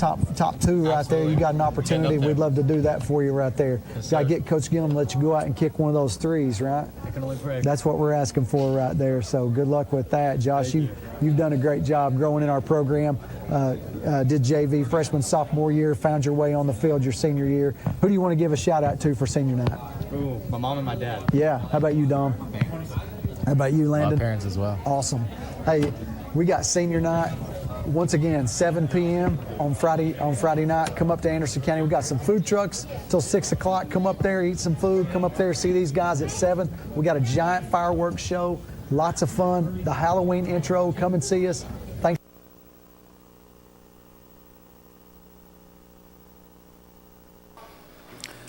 top two right there. You got an opportunity. We'd love to do that for you right there. Yes, Got to get Coach Gillum to let you go out and kick one of those threes, right? I can only pray. That's what we're asking for right there. So good luck with that, Josh. You've done a great job growing in our program. Did JV freshman, sophomore year, found your way on the field your senior year. Who do you want to give a shout out to for senior night? Ooh, my mom and my dad. Yeah. How about you, Dom? How about you, Landon? My parents as well. Awesome. Hey, we got senior night. Once again, 7 p.m. on Friday night. Come up to Anderson County. We got some food trucks till 6 o'clock. Come up there, eat some food. Come up there, see these guys at 7. We got a giant fireworks show. Lots of fun. The Halloween intro. Come and see us. Thanks.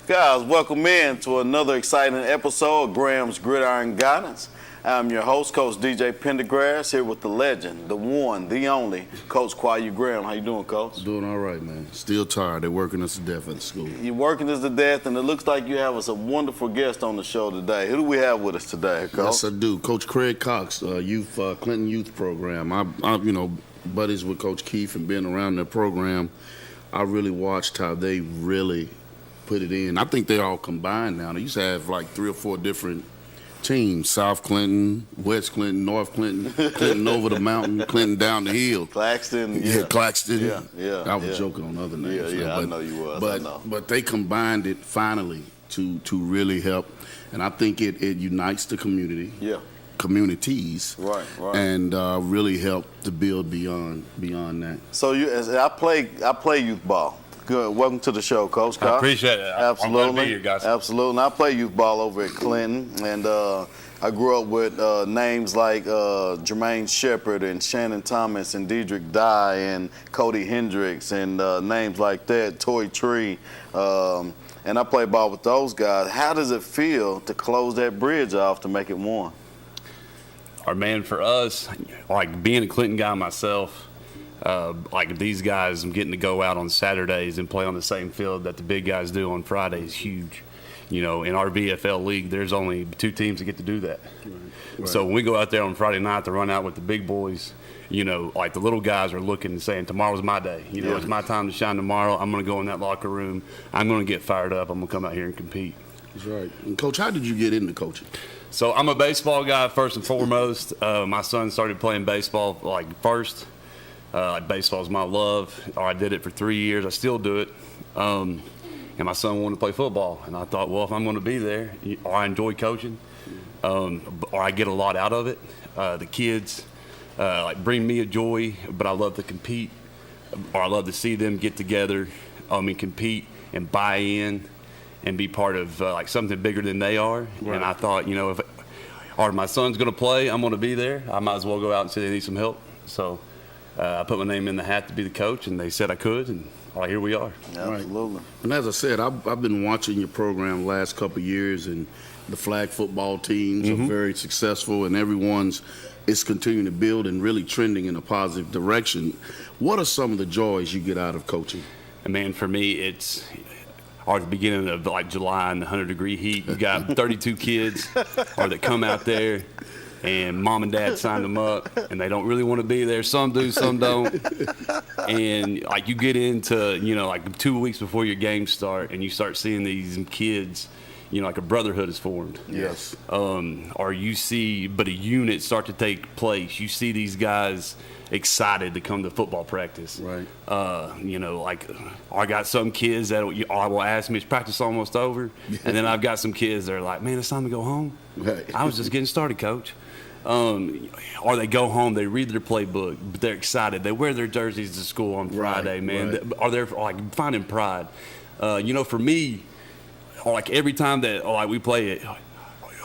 Guys, welcome in to another exciting episode of Graham's Gridiron Guidance. I'm your host, Coach DJ Pendergrass, here with the legend, the one, the only, Coach Kwayu Graham. How you doing, Coach? Doing all right, man. Still tired. They're working us to death at the school. You're working us to death, and it looks like you have us a wonderful guest on the show today. Who do we have with us today, Coach? Yes, I do. Coach Craig Cox, Clinton Youth Program. I'm buddies with Coach Keith and being around their program, I really watched how they really put it in. I think they're all combined now. They used to have like 3 or 4 different teams: South Clinton, West Clinton, North Clinton, Clinton over the mountain, Clinton down the hill. Claxton. Yeah, Claxton. Yeah. I was joking on other names. Yeah, but, I know you was. But they combined it finally to really help, and I think it unites the community. Yeah. Communities. Right. And really help to build beyond that. So I play youth ball. Good. Welcome to the show, Coach. I appreciate it. Absolutely. I'm glad to be here, guys. Absolutely. And I play youth ball over at Clinton, and I grew up with names like Jermaine Shepard and Shannon Thomas and Dedrick Dye and Cody Hendricks and names like that, Toy Tree. And I play ball with those guys. How does it feel to close that bridge off to make it one? Man, for us, like being a Clinton guy myself, like these guys, I'm getting to go out on Saturdays and play on the same field that the big guys do on Fridays is huge. You know, in our VFL league, there's only 2 teams that get to do that. Right. So when we go out there on Friday night to run out with the big boys, you know, like the little guys are looking and saying, tomorrow's my day. You know, It's my time to shine tomorrow. I'm going to go in that locker room. I'm going to get fired up. I'm going to come out here and compete. That's right. And Coach, how did you get into coaching? So I'm a baseball guy first and foremost. My son started playing baseball like first. Baseball's my love. I did it for 3 years. I still do it. And my son wanted to play football. And I thought, well, if I'm going to be there, or I enjoy coaching, or I get a lot out of it, the kids bring me a joy, but I love to compete, or I love to see them get together, compete and buy in and be part of something bigger than they are. Right. And I thought, if my son's going to play, I'm going to be there. I might as well go out and say they need some help. So I put my name in the hat to be the coach, and they said I could, and here we are. Absolutely. Right. And as I said, I've been watching your program the last couple of years, and the flag football teams are very successful, and everyone's is continuing to build and really trending in a positive direction. What are some of the joys you get out of coaching? And man, for me, it's at the beginning of July in the 100-degree heat. You got 32 kids that come out there, and mom and dad signed them up, and they don't really want to be there. Some do, some don't. And you get into 2 weeks before your games start, and you start seeing these kids. A brotherhood is formed. Yes. Or you see, but a unit start to take place. You see these guys excited to come to football practice. Right. I got some kids that will ask me, is practice almost over? And then I've got some kids that are like, man, it's time to go home. Right. I was just getting started, coach. Or they go home, they read their playbook, but they're excited. They wear their jerseys to school on Friday, man. Right. Or they're finding pride. For me, every time that we play it,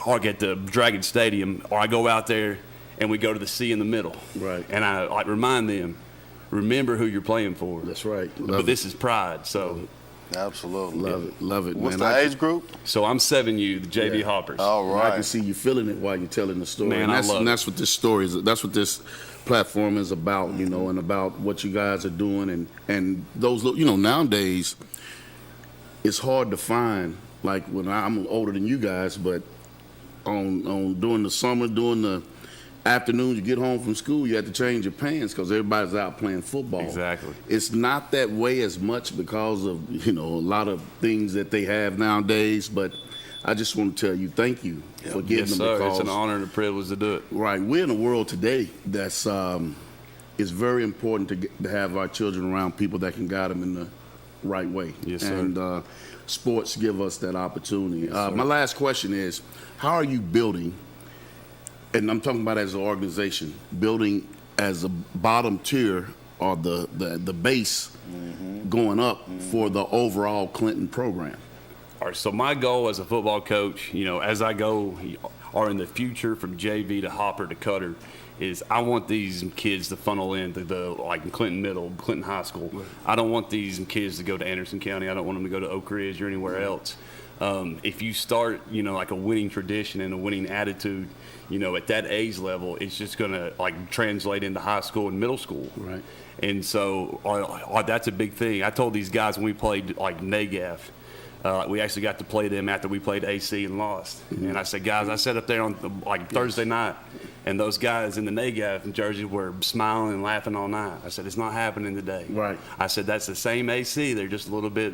or at the Dragon Stadium, or I go out there and we go to the C in the middle. Right. And I remind them, remember who you're playing for. That's right. But this is pride. So absolutely. Love it, What's man. the age group? So I'm 7U, the JV Hoppers. All right. I can see you feeling it while you're telling the story. Man, and that's what this story is. That's what this platform is about, and about what you guys are doing, and those, nowadays it's hard to find. When I'm older than you guys, but on during the summer, during the afternoons you get home from school, you have to change your pants because everybody's out playing football. Exactly. It's not that way as much because of, a lot of things that they have nowadays, but I just want to tell you thank you for getting Yes, them sir. because It's an honor and a privilege to do it. right, we're in a world today that's it's very important to have our children around people that can guide them in the right way. Yes, sir. And sports give us that opportunity. My last question is, how are you building, and I'm talking about as an organization, building as a bottom tier or the base going up for the overall Clinton program? All right, so my goal as a football coach, as I go or in the future from JV to Hopper to Cutter, is I want these kids to funnel into like Clinton Middle, Clinton High School. Right. I don't want these kids to go to Anderson County. I don't want them to go to Oak Ridge or anywhere else. If you start, like a winning tradition and a winning attitude, at that age level, it's just going to like translate into high school and middle school. Right. And so that's a big thing. I told these guys when we played like NAGAF, we actually got to play them after we played AC and lost. Mm-hmm. And I said, guys, I sat up there on Thursday night, and those guys in the NAGAF jersey were smiling and laughing all night. I said, it's not happening today. Right. I said, that's the same AC. They're just a little bit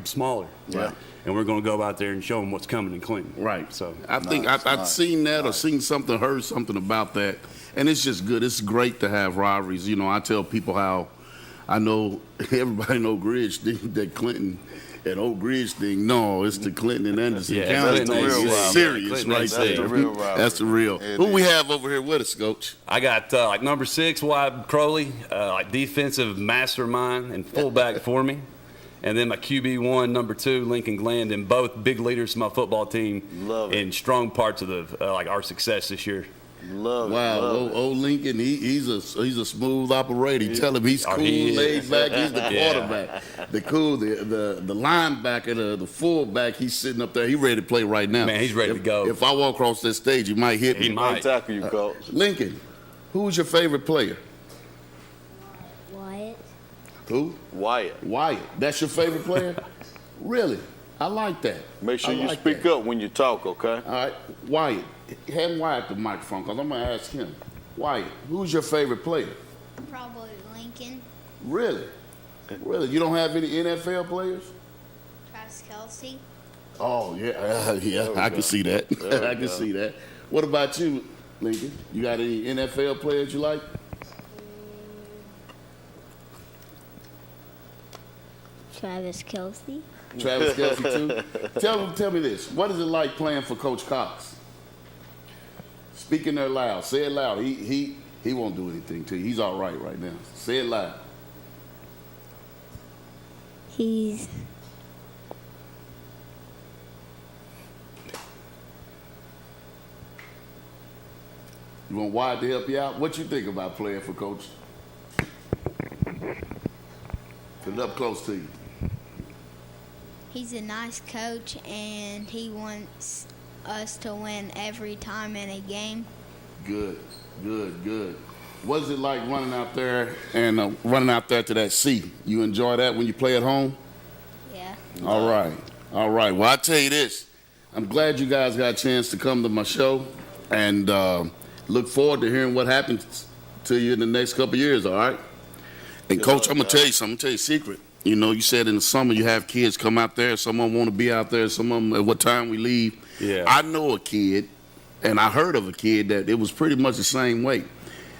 smaller. Yeah. And we're going to go out there and show them what's coming in Clinton. Right. So I think I've seen that or seen something, heard something about that, and it's just good. It's great to have rivalries. I tell people how I know everybody know Gridge that Clinton and Oak Ridge thing. No, it's the Clinton and Anderson County thing. It's serious, right there. That's the real rivalry. That's the real. Who we have over here with us, Coach? I got number 6, Wyatt Crowley, defensive mastermind and fullback for me. And then my QB1, number 2, Lincoln Glenn, and both big leaders to my football team. Love it. And strong parts of the our success this year. Love it. Wow, old Lincoln, he's a smooth operator. You tell him he's cool, laid back. He's the quarterback. The linebacker, the fullback. He's sitting up there. He's ready to play right now. Man, he's ready to go. If I walk across that stage, he might hit me. He might tackle you, Coach. Lincoln, who's your favorite player? Wyatt. Who? Wyatt. That's your favorite player? Really? I like that. Make sure you like speak that. up when you talk, okay? All right, Wyatt. Hand Wyatt the microphone, because I'm going to ask him. Wyatt, who's your favorite player? Probably Lincoln. Really? Really? You don't have any NFL players? Travis Kelce. Oh, yeah. I can see that. I can see that. What about you, Lincoln? You got any NFL players you like? Travis Kelce. Travis Kelce, too? Tell me this. What is it like playing for Coach Cox? Speaking there loud. Say it loud. He won't do anything to you. He's all right now. Say it loud. He's You want Wyatt to help you out? What you think about playing for Coach? Put it up close to you. He's a nice coach, and he wants us to win every time in a game. Good. What is it like running out there and running out there to that C? You enjoy that when you play at home? Yeah. All right. Well, I'll tell you this. I'm glad you guys got a chance to come to my show, and look forward to hearing what happens to you in the next couple of years, all right? And, Coach, I'm going to tell you something. I'm going to tell you a secret. You said in the summer you have kids come out there. Some of them want to be out there. Some of them at what time we leave. Yeah. I know a kid, and I heard of a kid that it was pretty much the same way.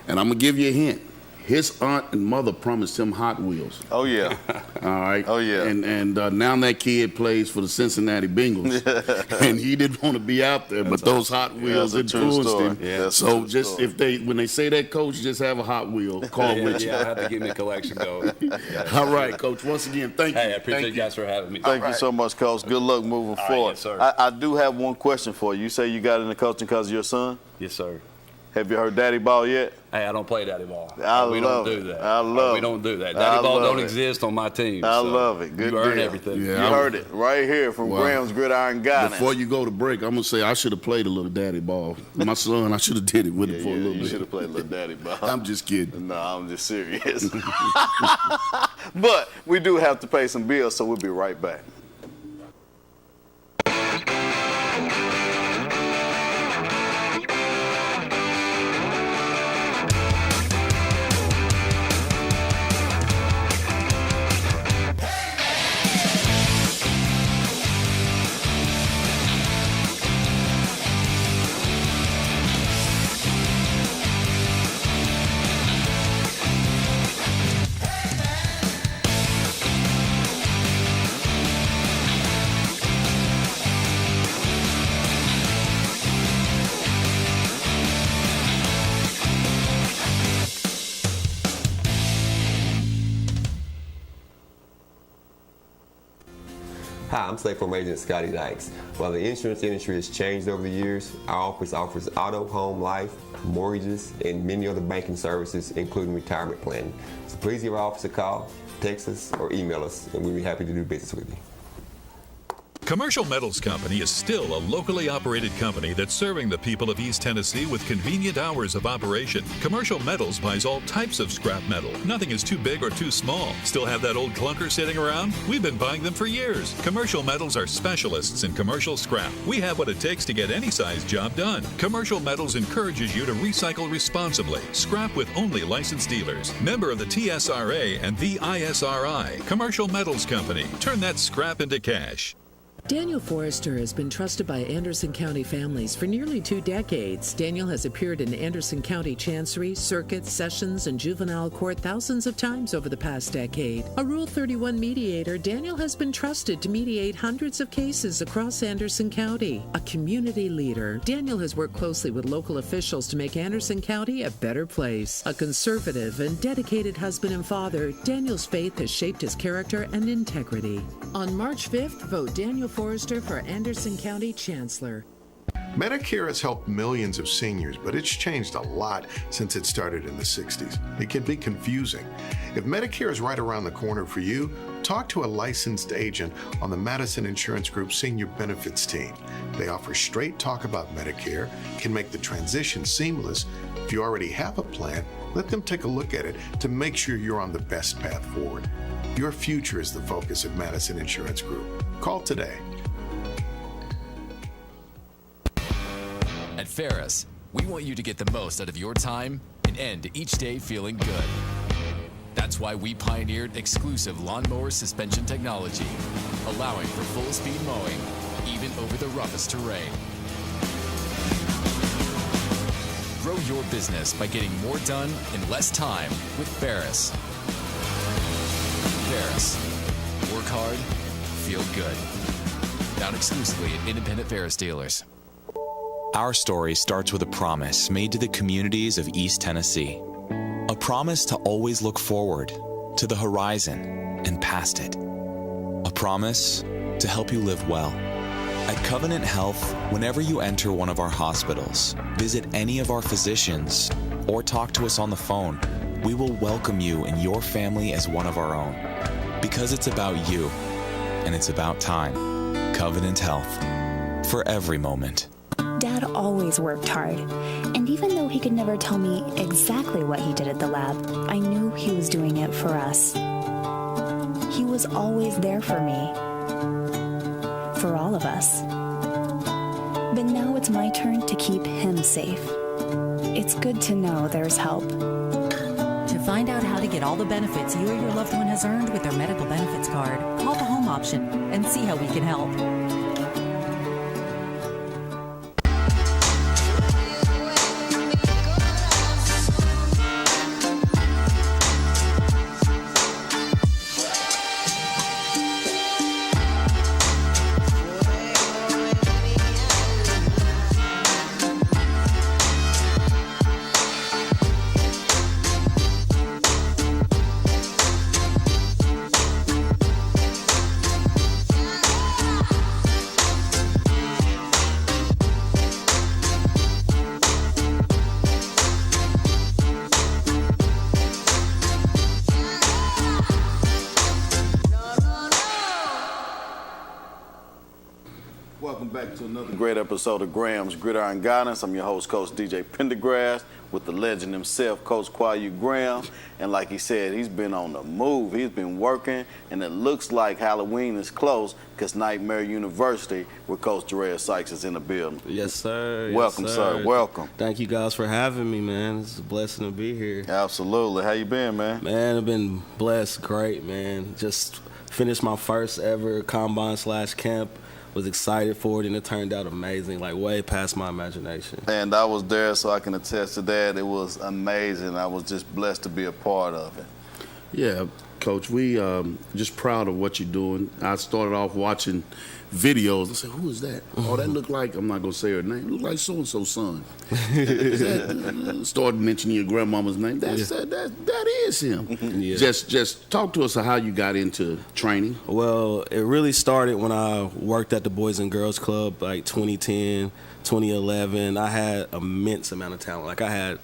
And I'm going to give you a hint. His aunt and mother promised him Hot Wheels. Oh, yeah. All right. Oh, yeah. And now that kid plays for the Cincinnati Bengals, and he didn't want to be out there, but those Hot Wheels influenced him. Yeah. So just when they say that, Coach, just have a Hot Wheel. Call with you. Yeah, I have to get me a collection going. All right, Coach. Once again, thank you. Hey, I appreciate you guys for having me. Thank you so much, Coach. Good luck moving forward. yes, sir. I do have one question for you. You say you got into coaching because of your son? Yes, sir. Have you heard Daddy Ball yet? Hey, I don't play daddy ball. We don't love do it. that. I love We it. don't do that. I Daddy ball love don't it. exist on my team. I so love it. Good You earn deal. everything. Yeah. You heard it right here from Wow. Graham's Gridiron Guidance. Before you go to break, I'm going to say I should have played a little daddy ball. My son, I should have did it with him for a little you bit. should have played little Daddy Ball. I'm just kidding. No, I'm just serious. But we do have to pay some bills, so we'll be right back. Hi, I'm State Farm Agent Scotty Dykes. While the insurance industry has changed over the years, our office offers auto, home, life, mortgages, and many other banking services, including retirement planning. So please give our office a call, text us, or email us, and we'll be happy to do business with you. Commercial Metals Company is still a locally operated company that's serving the people of East Tennessee with convenient hours of operation. Commercial Metals buys all types of scrap metal. Nothing is too big or too small. Still have that old clunker sitting around? We've been buying them for years. Commercial Metals are specialists in commercial scrap. We have what it takes to get any size job done. Commercial Metals encourages you to recycle responsibly. Scrap with only licensed dealers. Member of the TSRA and the ISRI. Commercial Metals Company. Turn that scrap into cash. Daniel Forrester has been trusted by Anderson County families for nearly 2 decades. Daniel has appeared in Anderson County Chancery, Circuit, Sessions, and Juvenile Court thousands of times over the past decade. A Rule 31 mediator, Daniel has been trusted to mediate hundreds of cases across Anderson County. A community leader, Daniel has worked closely with local officials to make Anderson County a better place. A conservative and dedicated husband and father, Daniel's faith has shaped his character and integrity. On March 5th, vote Daniel Forrester for Anderson County Chancellor. Medicare has helped millions of seniors, but it's changed a lot since it started in the 60s. It can be confusing. If Medicare is right around the corner for you, talk to a licensed agent on the Madison Insurance Group Senior Benefits team. They offer straight talk about Medicare, can make the transition seamless. If you already have a plan, let them take a look at it to make sure you're on the best path forward. Your future is the focus of Madison Insurance Group. Call today. At Ferris, we want you to get the most out of your time and end each day feeling good. That's why we pioneered exclusive lawnmower suspension technology, allowing for full-speed mowing, even over the roughest terrain. Grow your business by getting more done in less time with Ferris. Ferris. Work hard, feel good. Found exclusively at independent Ferris dealers. Our story starts with a promise made to the communities of East Tennessee. A promise to always look forward, to the horizon, and past it. A promise to help you live well. At Covenant Health, whenever you enter one of our hospitals, visit any of our physicians, or talk to us on the phone, we will welcome you and your family as one of our own. Because it's about you, and it's about time. Covenant Health. For every moment. Dad always worked hard, and even though he could never tell me exactly what he did at the lab, I knew he was doing it for us. He was always there for me, for all of us. But now it's my turn to keep him safe. It's good to know there's help. To find out how to get all the benefits you or your loved one has earned with their medical benefits card, call the home option and see how we can help. Welcome back to another great episode of Graham's Gridiron Guidance. I'm your host, Coach DJ Pendergrass, with the legend himself, Coach Kwayu Graham. And like he said, he's been on the move. He's been working, and it looks like Halloween is close because Nightmare University with Coach Jarrell Sykes is in the building. Yes, sir. Welcome, yes, sir. Welcome. Thank you guys for having me, man. It's a blessing to be here. Absolutely. How you been, man? Man, I've been blessed. Great, man. Just finished my first ever combine/camp. Was excited for it, and it turned out amazing, like way past my imagination. And I was there, so I can attest to that. It was amazing. I was just blessed to be a part of it. Yeah, Coach, we just proud of what you're doing. I started off watching videos. I said, "Who is that? Oh, that look like," I'm not gonna say her name. Look like so and so's son. Started mentioning your grandmama's name. That is him. Yeah. Just talk to us of how you got into training. Well, it really started when I worked at the Boys and Girls Club, like 2010, 2011. I had immense amount of talent. Like I had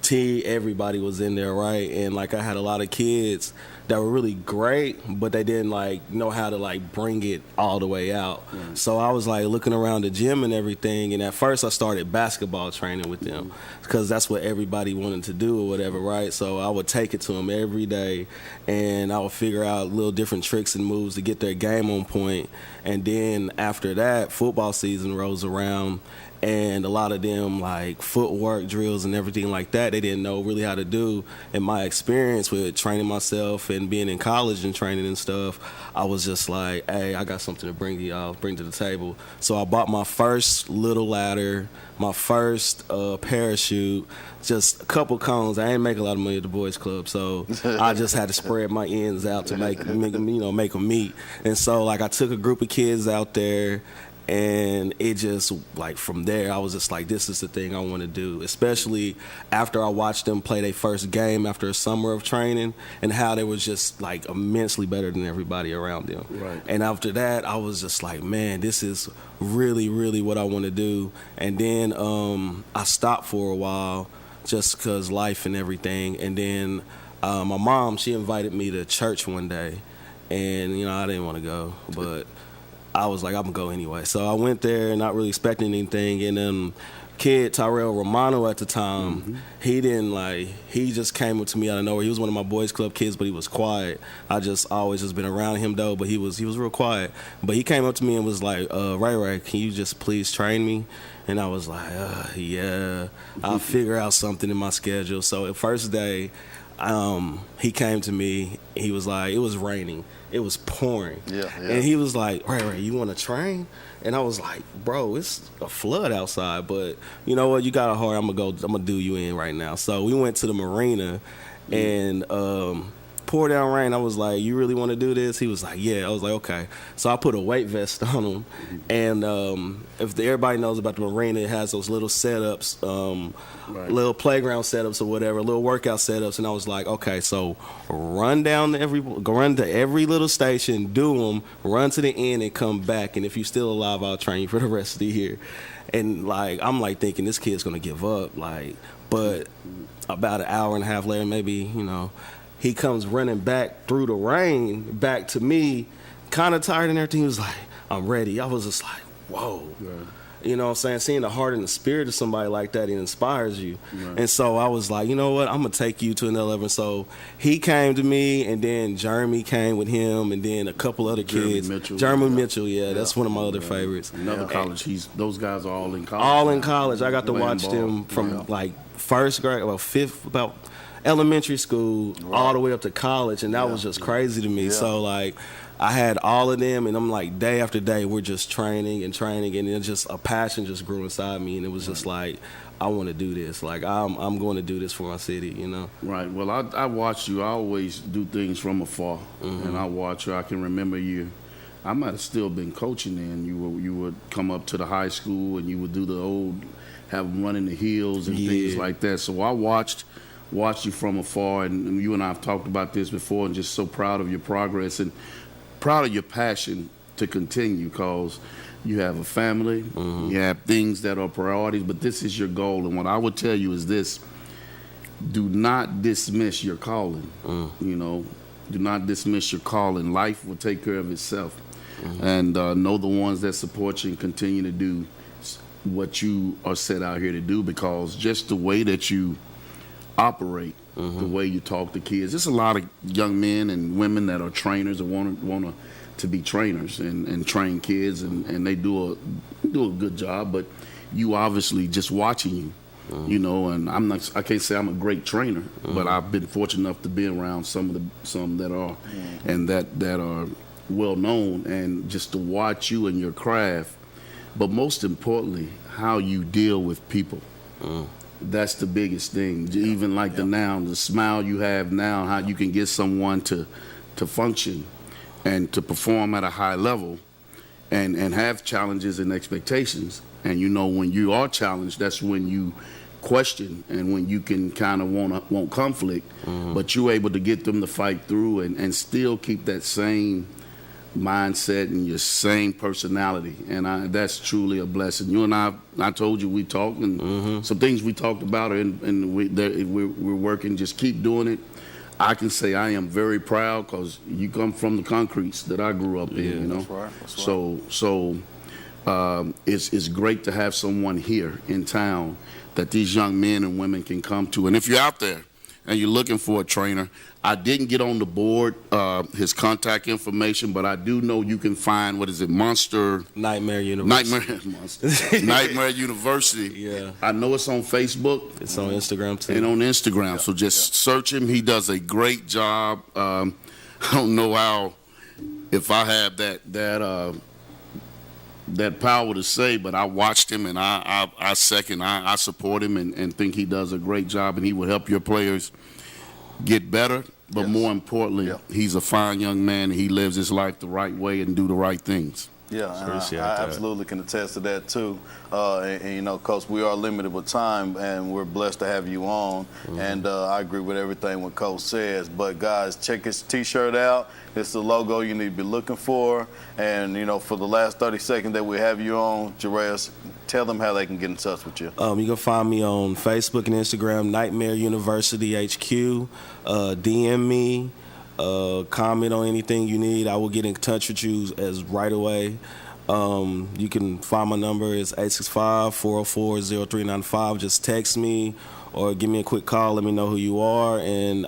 everybody was in there, right? And like I had a lot of kids that were really great, but they didn't like know how to like bring it all the way out. So I was like looking around the gym and everything, and at first I started basketball training with them because that's what everybody wanted to do or whatever, right? So I would take it to them every day, and I would figure out little different tricks and moves to get their game on point. And then after that, football season rolls around, and a lot of them like footwork drills and everything like that they didn't know really how to do. In my experience with training myself and being in college and training and stuff, I was just like, hey, I got something to bring to the table. So I bought my first little ladder, my first parachute, just a couple cones. I ain't make a lot of money at the boys club, so I just had to spread my ends out to make them meet. And so like I took a group of kids out there, and it just, like, from there, I was just like, this is the thing I want to do, especially after I watched them play their first game after a summer of training and how they was just, like, immensely better than everybody around them. Right. And after that, I was just like, man, this is really, really what I want to do. And then I stopped for a while just because life and everything. And then my mom, she invited me to church one day, and, I didn't want to go, but I was like, I'm going to go anyway. So I went there not really expecting anything. And then kid, Tyrell Romano at the time, he just came up to me out of nowhere. He was one of my boys club kids, but he was quiet. I just always just been around him though, but he was real quiet. But he came up to me and was like, Ray, can you just please train me? And I was like, yeah, I'll figure out something in my schedule. So the first day, he came to me. He was like, it was raining. It was pouring. Yeah. And he was like, Ray, you want to train? And I was like, bro, it's a flood outside, but you know what? You got to hurry. I'm going to do you in right now. So we went to the marina and poured down rain. I was like, you really want to do this? He was like, yeah. I was like, okay. So I put a weight vest on him. And if everybody knows about the marina, it has those little setups, little playground setups or whatever, little workout setups. And I was like, okay, so run to every little station, do them, run to the end and come back. And if you're still alive, I'll train you for the rest of the year. And like, I'm like thinking this kid's going to give up. Like, but about an hour and a half later, maybe, he comes running back through the rain back to me, kind of tired and everything. He was like, I'm ready. I was just like, whoa. Right. You know what I'm saying? Seeing the heart and the spirit of somebody like that, it inspires you. Right. And so I was like, you know what? I'm going to take you to another level. So he came to me, and then Jeremy came with him, and then a couple other kids. Jeremy Mitchell, yeah, that's one of my other favorites. Another college. Those guys are all in college. All in college. I got to watch them from like first grade, about elementary school all the way up to college, and that was just crazy to me. So like I had all of them, and I'm like, day after day we're just training, and then just a passion just grew inside me, and it was just like, I want to do this. Like I'm going to do this for my city, Right. Well, I watch you. I always do things from afar, and I watch you. I can remember you. I might have still been coaching then. You would come up to the high school, and you would do the old, have them running the hills and things like that. So I watched you from afar, and you and I have talked about this before, and just so proud of your progress and proud of your passion to continue, because you have a family, you have things that are priorities, but this is your goal. And what I would tell you is this: do not dismiss your calling. Do not dismiss your calling. Life will take care of itself. And know the ones that support you and continue to do what you are set out here to do, because just the way that you operate, the way you talk to kids. There's a lot of young men and women that are trainers and want to be trainers and train kids, and they do a good job. But you obviously, just watching you, and I can't say I'm a great trainer, but I've been fortunate enough to be around some that are, and that are well known, and just to watch you and your craft, but most importantly, how you deal with people. That's the biggest thing. Even like the smile you have now, how you can get someone to to function and to perform at a high level and have challenges and expectations. And you know, when you are challenged, that's when you question and when you can kind of want conflict, but you're able to get them to fight through and still keep that same mindset and your same personality. And that's truly a blessing. You and I told you we talked, and some things we talked about, and we're working. Just keep doing it. I can say I am very proud because you come from the concretes that I grew up in. You know, that's right. That's right. So it's great to have someone here in town that these young men and women can come to. And if you're out there and you're looking for a trainer, I didn't get on the board his contact information, but I do know you can find, Nightmare University. Nightmare University. Yeah. I know it's on Facebook. It's on Instagram too. And on Instagram. So just search him. He does a great job. I don't know if I have that power to say, but I watched him and I support him and think he does a great job, and he will help your players get better. But more importantly, he's a fine young man, and he lives his life the right way and do the right things. Yeah, and I absolutely can attest to that too. And you know, Coach, we are limited with time, and we're blessed to have you on. And I agree with everything what Coach says. But guys, check his T-shirt out. It's the logo you need to be looking for. And you know, for the last 30 seconds that we have you on, Jerez, tell them how they can get in touch with you. You can find me on Facebook and Instagram, Nightmare University HQ. DM me. Comment on anything you need. I will get in touch with you as right away. You can find my number is 865-404-0395. Just text me or give me a quick call. Let me know who you are, and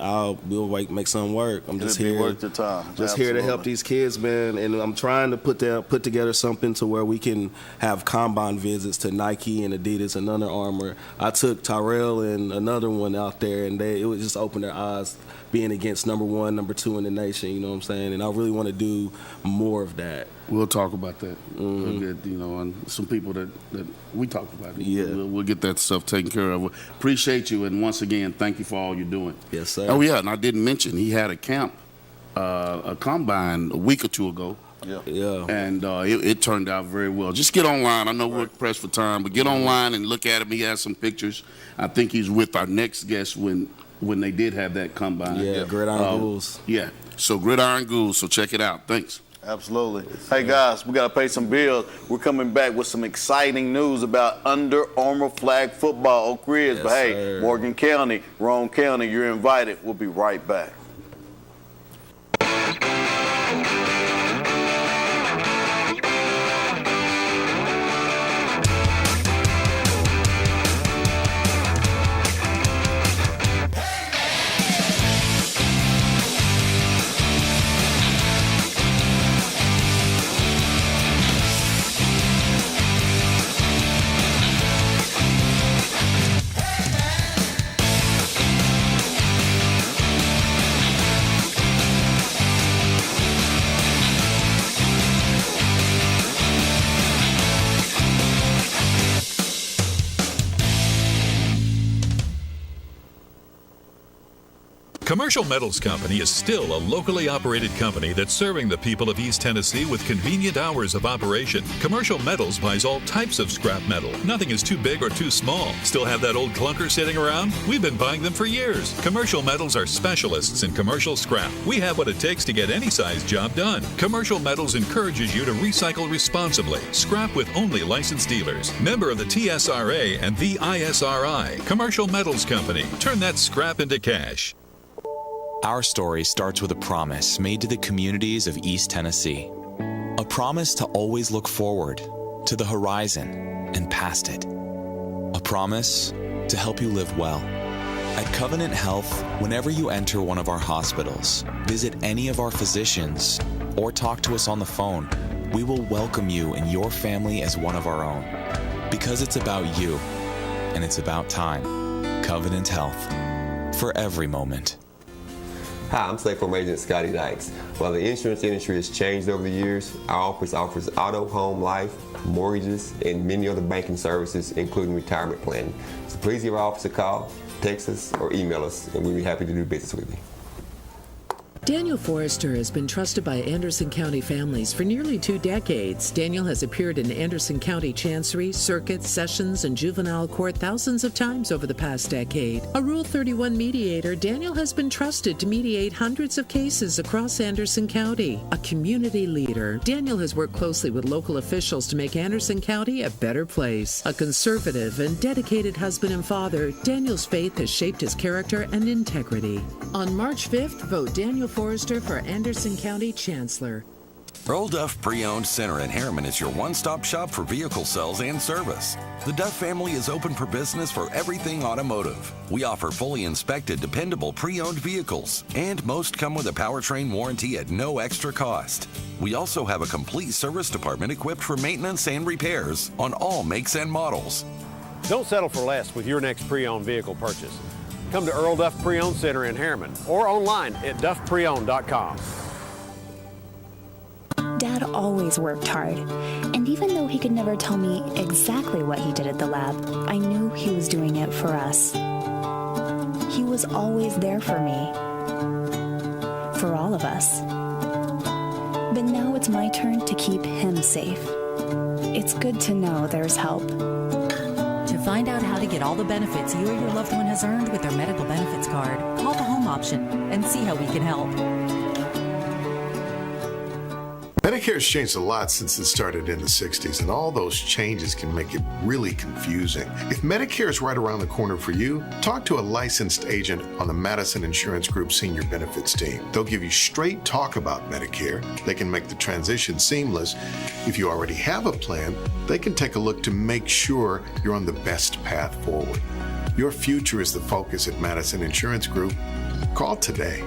we'll make something work. I'm just here. Worth your time. Just here to help these kids, man. And I'm trying to put together something to where we can have combine visits to Nike and Adidas and Under Armour. I took Tyrell and another one out there, and it would just open their eyes being against number 1, number 2 in the nation. You know what I'm saying? And I really want to do more of that. We'll talk about that. We'll get, and some people that we talked about it. Yeah. We'll get that stuff taken care of. Appreciate you, and once again, thank you for all you're doing. Yes, sir. Oh, yeah, and I didn't mention, he had a camp, a combine a week or two ago. Yeah. And it turned out very well. Just get online. I know we're pressed for time, but get online and look at him. He has some pictures. I think he's with our next guest when they did have that combine. Yeah, Gridiron Ghouls. Yeah, so Gridiron Ghouls, so check it out. Thanks. Absolutely. Hey, guys, we got to pay some bills. We're coming back with some exciting news about Under Armour flag football, Oak Ridge. Yes, but, hey, sir. Morgan County, Roane County, you're invited. We'll be right back. Commercial Metals Company is still a locally operated company that's serving the people of East Tennessee with convenient hours of operation. Commercial Metals buys all types of scrap metal. Nothing is too big or too small. Still have that old clunker sitting around? We've been buying them for years. Commercial Metals are specialists in commercial scrap. We have what it takes to get any size job done. Commercial Metals encourages you to recycle responsibly. Scrap with only licensed dealers. Member of the TSRA and the ISRI. Commercial Metals Company. Turn that scrap into cash. Our story starts with a promise made to the communities of East Tennessee. A promise to always look forward, to the horizon, and past it. A promise to help you live well. At Covenant Health, whenever you enter one of our hospitals, visit any of our physicians, or talk to us on the phone, we will welcome you and your family as one of our own. Because it's about you, and it's about time. Covenant Health. For every moment. Hi, I'm State Farm Agent Scotty Dykes. While the insurance industry has changed over the years, our office offers auto, home, life, mortgages, and many other banking services, including retirement planning. So please give our office a call, text us, or email us, and we'll be happy to do business with you. Daniel Forrester has been trusted by Anderson County families for nearly 2 decades. Daniel has appeared in Anderson County Chancery, Circuit, Sessions, and Juvenile Court thousands of times over the past decade. A Rule 31 mediator, Daniel has been trusted to mediate hundreds of cases across Anderson County. A community leader, Daniel has worked closely with local officials to make Anderson County a better place. A conservative and dedicated husband and father, Daniel's faith has shaped his character and integrity. On March 5th, vote Daniel Forrester for Anderson County Chancellor. Earl Duff Pre-Owned Center in Harriman is your one-stop shop for vehicle sales and service. The Duff family is open for business for everything automotive. We offer fully inspected, dependable pre-owned vehicles, and most come with a powertrain warranty at no extra cost. We also have a complete service department equipped for maintenance and repairs on all makes and models. Don't settle for less with your next pre-owned vehicle purchase. Come to Earl Duff Pre-Owned Center in Harriman or online at duffpreowned.com. Dad always worked hard, and even though he could never tell me exactly what he did at the lab, I knew he was doing it for us. He was always there for me, for all of us. But now it's my turn to keep him safe. It's good to know there's help. To find out how to get all the benefits you or your loved one has earned with their medical benefits card, call the home option and see how we can help. Medicare has changed a lot since it started in the 60s, and all those changes can make it really confusing. If Medicare is right around the corner for you, talk to a licensed agent on the Madison Insurance Group Senior Benefits team. They'll give you straight talk about Medicare. They can make the transition seamless. If you already have a plan, they can take a look to make sure you're on the best path forward. Your future is the focus at Madison Insurance Group. Call today.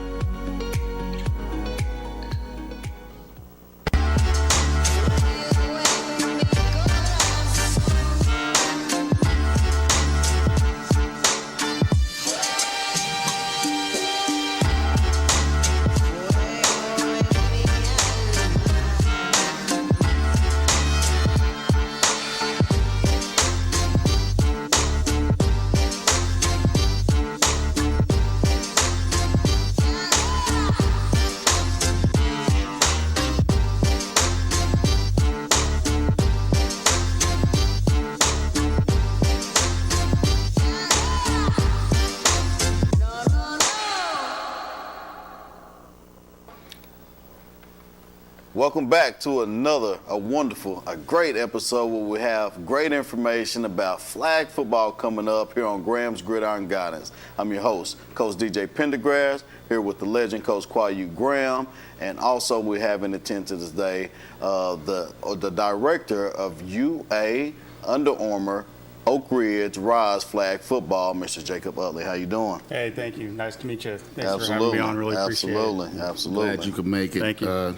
Welcome back to another, a great episode where we have great information about flag football coming up here on Graham's Gridiron Guidance. I'm your host, Coach DJ Pendergrass, here with the legend Coach Kwayu Graham, and also we have in attendance today the director of UA Under Armour Oak Ridge Rise Flag Football, Mr. Jacob Utley. How you doing? Hey, thank you. Nice to meet you. Thanks for having me on. Really appreciate it. Absolutely. Glad you could make it. Thank you.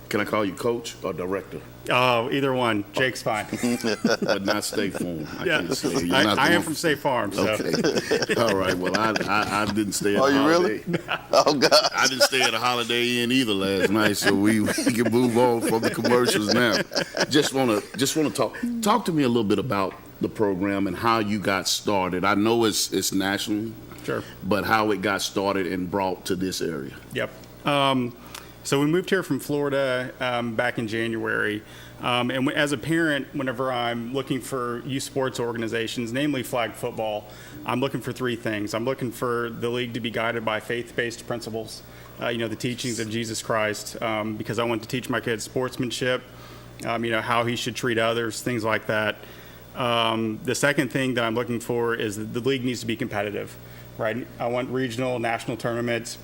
Can I call you coach or director? Oh, either one. Jake's fine. But not State Farm. I am from State Farm. So. Okay. All right. Well, I didn't stay at Are the you Holiday. Really? Oh, God. I didn't stay at a Holiday Inn either last night, so we can move on from the commercials now. Just want to talk to me a little bit about the program and how you got started. I know it's national, sure, but how it got started and brought to this area. Yep. So we moved here from Florida back in January. And as a parent, whenever I'm looking for youth sports organizations, namely flag football, I'm looking for 3 things. I'm looking for the league to be guided by faith-based principles, the teachings of Jesus Christ, because I want to teach my kids sportsmanship, how he should treat others, things like that. The second thing that I'm looking for is that the league needs to be competitive, right? I want regional, national tournaments.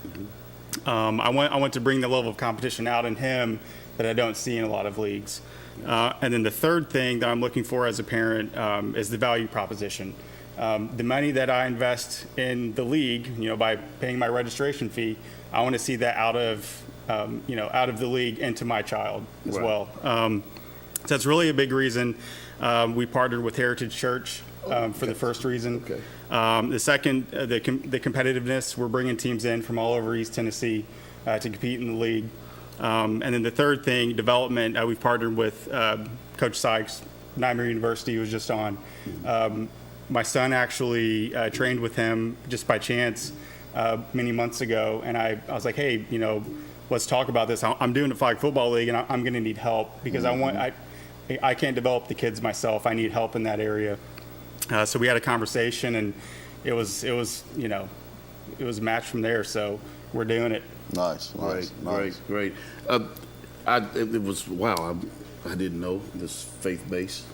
I want to bring the level of competition out in him that I don't see in a lot of leagues. And then the third thing that I'm looking for as a parent is the value proposition. The money that I invest in the league, by paying my registration fee, I want to see that out of the league into my child as well. So that's really a big reason. We partnered with Heritage Church for the first reason. Okay. The second, the competitiveness. We're bringing teams in from all over East Tennessee to compete in the league. And then the third thing, development. We've partnered with Coach Sykes, Nymer University, who was just on. My son actually trained with him just by chance many months ago, and I was like, hey, let's talk about this. I'm doing a flag football league, and I'm going to need help because I can't develop the kids myself. I need help in that area. So we had a conversation, and it was a match from there. So we're doing it. Nice. Great. It was wow. I didn't know this faith-based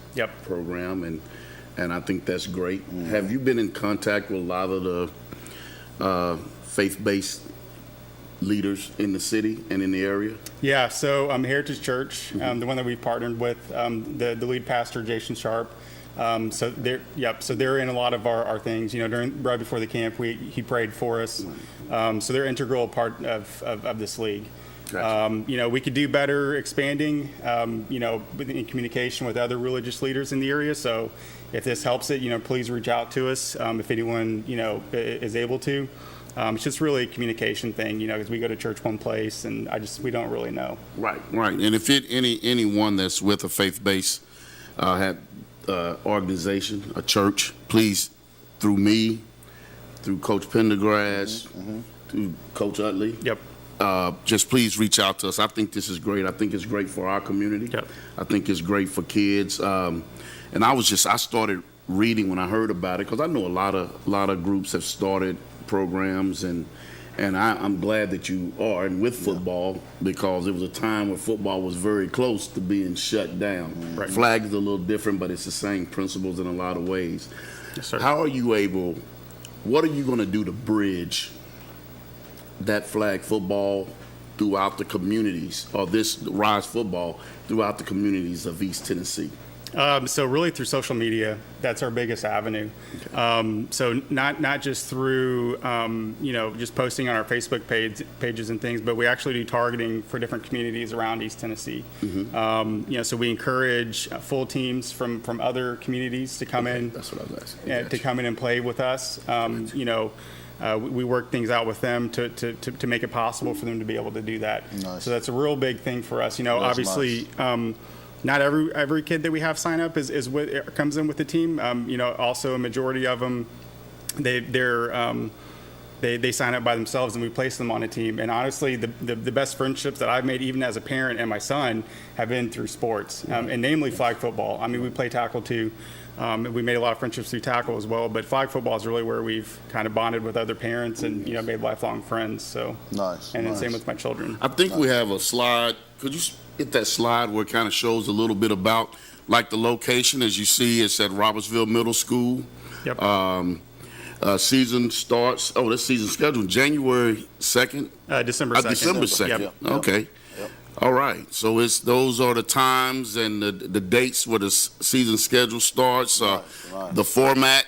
program, and I think that's great. Have you been in contact with a lot of the faith-based leaders in the city and in the area? Yeah. So Heritage Church, the one that we've partnered with, the lead pastor Jason Sharp. So they're in a lot of our things. Right before the camp, he prayed for us. So they're an integral part of this league. Gotcha. We could do better expanding, in communication with other religious leaders in the area. So if this helps it, please reach out to us if anyone, is able to. It's just really a communication thing, because we go to church one place and we don't really know. Right. And if anyone that's with a faith-based organization, a church, please, through me, through Coach Pendergrass, through Coach Utley. Yep. Just please reach out to us. I think this is great. I think it's great for our community. Yep. I think it's great for kids. And I started reading when I heard about it, because I know a lot of groups have started programs, and I'm glad that you are, and with football, because it was a time where football was very close to being shut down. Right. Flag is a little different, but it's the same principles in a lot of ways. Yes, sir. What are you going to do to bridge that flag football throughout the communities, or this Rise football throughout the communities of East Tennessee? So really through social media, that's our biggest avenue. Okay. So not just through, just posting on our Facebook pages and things, but we actually do targeting for different communities around East Tennessee. So we encourage full teams from other communities to come in. That's what I was asking. To come in and play with us. We work things out with them to make it possible for them to be able to do that. Nice. So that's a real big thing for us. Obviously, nice. Not every kid that we have sign up comes in with the team. Also a majority of them, they sign up by themselves, and we place them on a team. And honestly, the best friendships that I've made, even as a parent and my son, have been through sports, and namely flag football. I mean, we play tackle too. We made a lot of friendships through tackle as well, but flag football is really where we've kind of bonded with other parents and made lifelong friends. So nice. And then same with my children. I think we have a slide. Could you hit that slide where it kind of shows a little bit about like the location? As you see, it's at Robertsville Middle School. Yep. Season starts. Oh, this season scheduled January 2nd. December 2nd. December 2nd. Yep. Okay. Yep. All right. So those are the times and the dates where the season schedule starts. Nice. The format.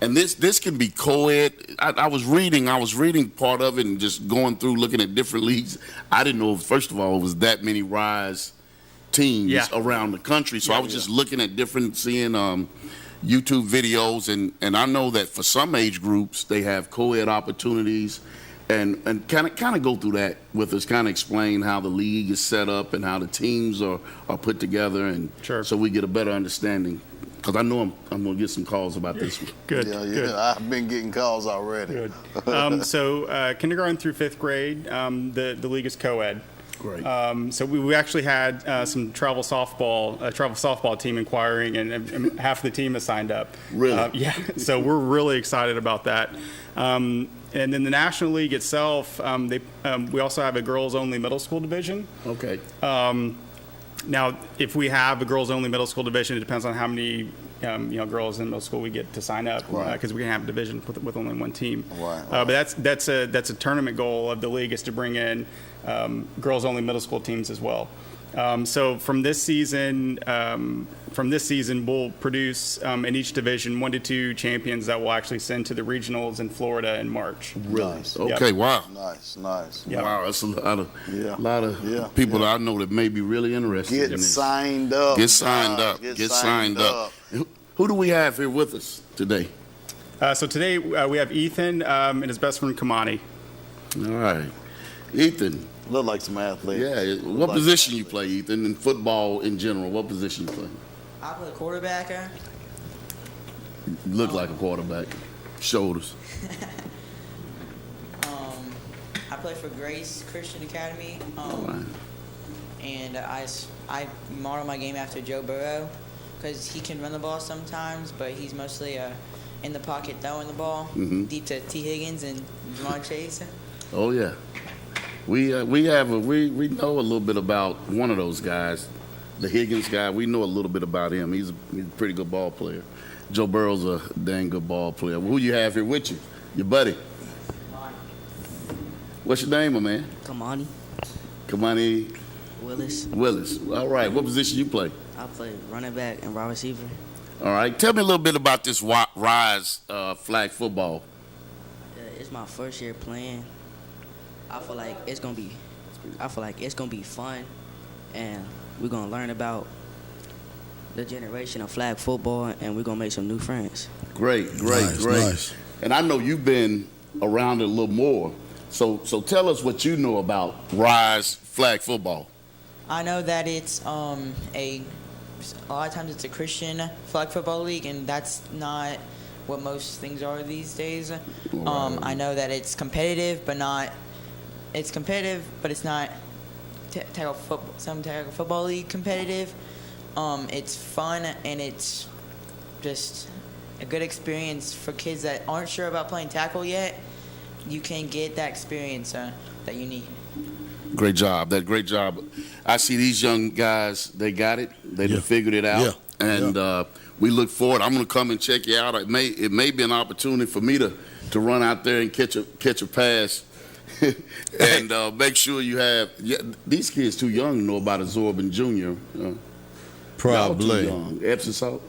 And this can be co-ed. I was reading part of it and just going through looking at different leagues. I didn't know, first of all, it was that many Rise teams around the country. So I was just looking at seeing YouTube videos, and I know that for some age groups they have co-ed opportunities, and kind of go through that with us, kind of explain how the league is set up and how the teams are put together, and so we get a better understanding. Because I know I'm going to get some calls about this one. Good. Good. I've been getting calls already. Good. So kindergarten through 5th grade, the league is co-ed. Great. So we actually had some travel softball team inquiring, and half of the team has signed up. Really? Yeah. So we're really excited about that. And then the National League itself, we also have a girls-only middle school division. Okay. Now, if we have a girls-only middle school division, it depends on how many girls in middle school we get to sign up, because we can have a division with only one team. Right. But that's a tournament goal of the league, is to bring in girls-only middle school teams as well. So from this season, we'll produce in each division 1 to 2 champions that we'll actually send to the regionals in Florida in March. Really? Nice. Okay. Yep. Wow. Nice. Yep. Wow. That's a lot of people that I know that may be really interested in this. Signed up. Get signed up. Get signed up. Who do we have here with us today? So today we have Ethan and his best friend Kamani. All right. Ethan. Look like some athlete. Yeah. What position you play, Ethan, in football in general? What position you play? I play quarterback. Look like a quarterback. Shoulders. I play for Grace Christian Academy. And I model my game after Joe Burrow because he can run the ball sometimes, but he's mostly in the pocket throwing the ball deep to T. Higgins and Jamar Chase. Oh yeah, we know a little bit about one of those guys, the Higgins guy. We know a little bit about him. He's a pretty good ball player. Joe Burrow's a dang good ball player. Who you have here with you? Your buddy. What's your name, my man? Kamani. Willis. All right. What position you play? I play running back and wide receiver. All right. Tell me a little bit about this Rise flag football. It's my first year playing. I feel like it's gonna be fun, and we're gonna learn about the generation of flag football, and we're gonna make some new friends. Great. Nice. And I know you've been around it a little more. So tell us what you know about Rise flag football. I know that it's a lot of times it's a Christian flag football league, and that's not what most things are these days. I know that it's competitive, but it's not some tackle football league competitive. It's fun, and it's just a good experience for kids that aren't sure about playing tackle yet. You can get that experience that you need. Great job. Great job. I see these young guys, they got it. They done figured it out. Yeah. And we look forward. I'm going to come and check you out. It may be an opportunity for me to run out there and catch a pass and make sure you have these kids too young to know about Absorbing Jr. Probably. Too young. Epsom salt?